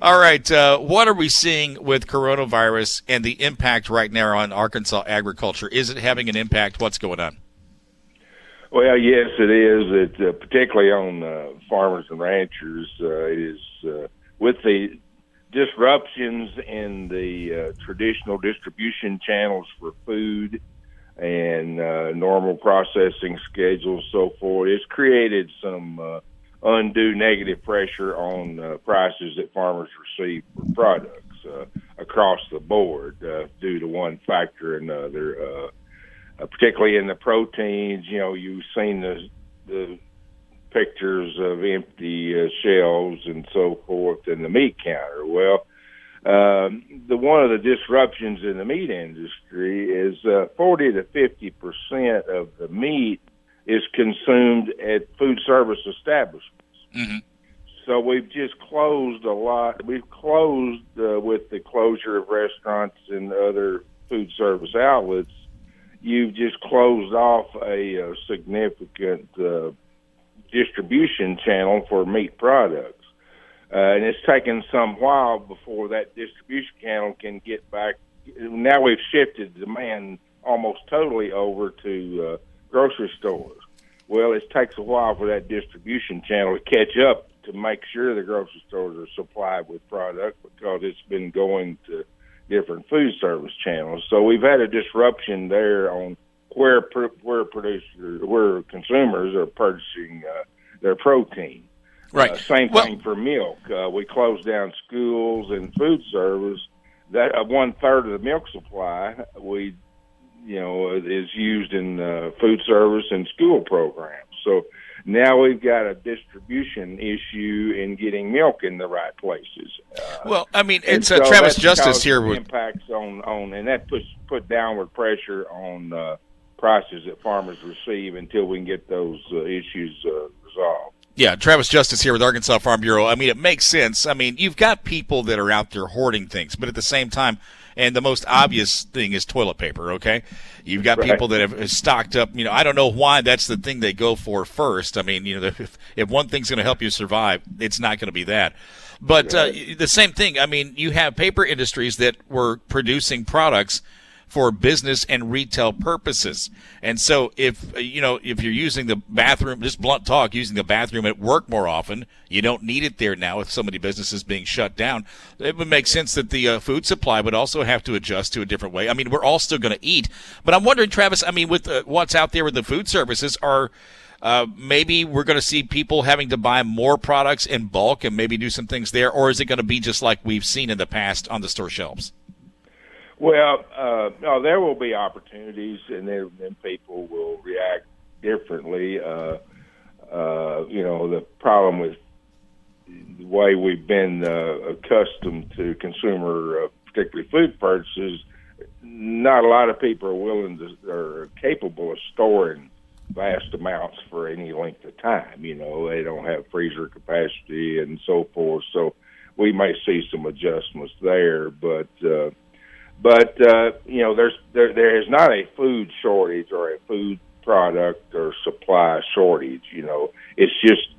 All right. What are we seeing with coronavirus and the impact right now on Arkansas agriculture? Is it having an impact? What's going on? Well, yes, it is. It particularly on farmers and ranchers. It is with the disruptions in the traditional distribution channels for food and normal processing schedules, so forth. It's created some undue negative pressure on prices that farmers receive for products across the board due to one factor or another. Particularly in the proteins, you've seen the pictures of empty shelves and so forth in the meat counter. Well, one of the disruptions in the meat industry is 40 to 50% of the meat is consumed at food service establishments. Mm-hmm. So we've just closed a lot. We've closed with the closure of restaurants and other food service outlets. You've just closed off a significant distribution channel for meat products. And it's taken some while before that distribution channel can get back. Now we've shifted demand almost totally over to grocery stores. Well, it takes a while for that distribution channel to catch up to make sure the grocery stores are supplied with product because it's been going to different food service channels. So we've had a disruption there on where consumers are purchasing their protein. Right. Same thing for milk. We closed down schools and food service. That 1/3 of the milk supply is used in food service and school programs. So now we've got a distribution issue in getting milk in the right places. Well, I mean, it's Travis Justice here. Impacts on and that put downward pressure on prices that farmers receive until we can get those issues resolved. Yeah, Travis Justice here with Arkansas Farm Bureau. I mean, it makes sense. I mean, you've got people that are out there hoarding things, but at the same time, and the most obvious thing is toilet paper, okay? You've got people that have stocked up. I don't know why that's the thing they go for first. I mean, if one thing's going to help you survive, it's not going to be that. But the same thing, I mean, you have paper industries that were producing products for business and retail purposes. And so if you're using the bathroom, just blunt talk, using the bathroom at work more often, you don't need it there now with so many businesses being shut down. It would make sense that the food supply would also have to adjust to a different way. I mean, we're all still going to eat. But I'm wondering, Travis, I mean, with what's out there with the food services, maybe we're going to see people having to buy more products in bulk and maybe do some things there, or is it going to be just like we've seen in the past on the store shelves? Well, no, there will be opportunities, and then people will react differently. The problem with the way we've been accustomed to consumer, particularly food purchases, not a lot of people are willing to or capable of storing vast amounts for any length of time. They don't have freezer capacity and so forth. So we may see some adjustments there, but there is not a food shortage or a food product or supply shortage. It's just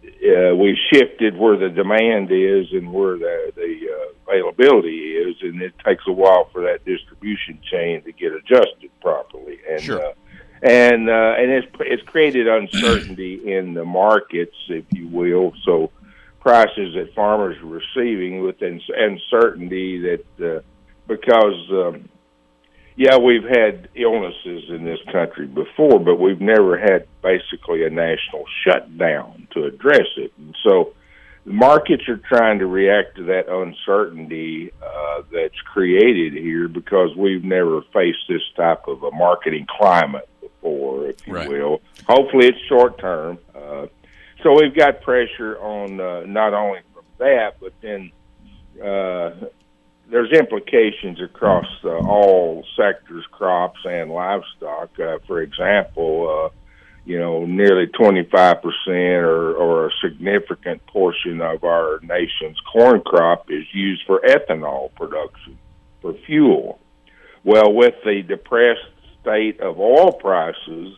we've shifted where the demand is and where the availability is, and it takes a while for that distribution chain to get adjusted properly. And sure. And it's created uncertainty in the markets, if you will. So prices that farmers are receiving with uncertainty that. Because, we've had illnesses in this country before, but we've never had basically a national shutdown to address it. And so the markets are trying to react to that uncertainty that's created here because we've never faced this type of a marketing climate before, if you will. Hopefully it's short term. So we've got pressure on not only from that, but then there's implications across all sectors, crops and livestock. For example, nearly 25% or a significant portion of our nation's corn crop is used for ethanol production, for fuel. Well, with the depressed state of oil prices,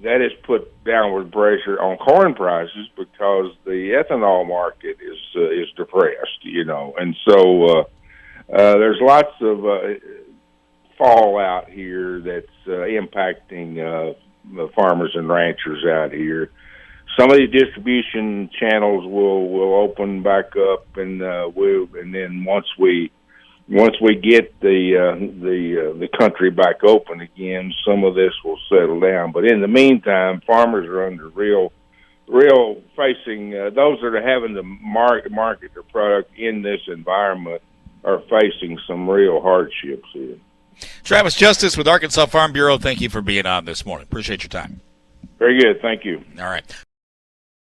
that has put downward pressure on corn prices because the ethanol market is depressed, and so there's lots of fallout here that's impacting the farmers and ranchers out here. Some of the distribution channels will open back up, and then once we get the country back open again, some of this will settle down. But in the meantime, farmers are under real facing. Those that are having to market their product in this environment are facing some real hardships here. Travis Justice with Arkansas Farm Bureau, thank you for being on this morning. Appreciate your time. Very good. Thank you. All right.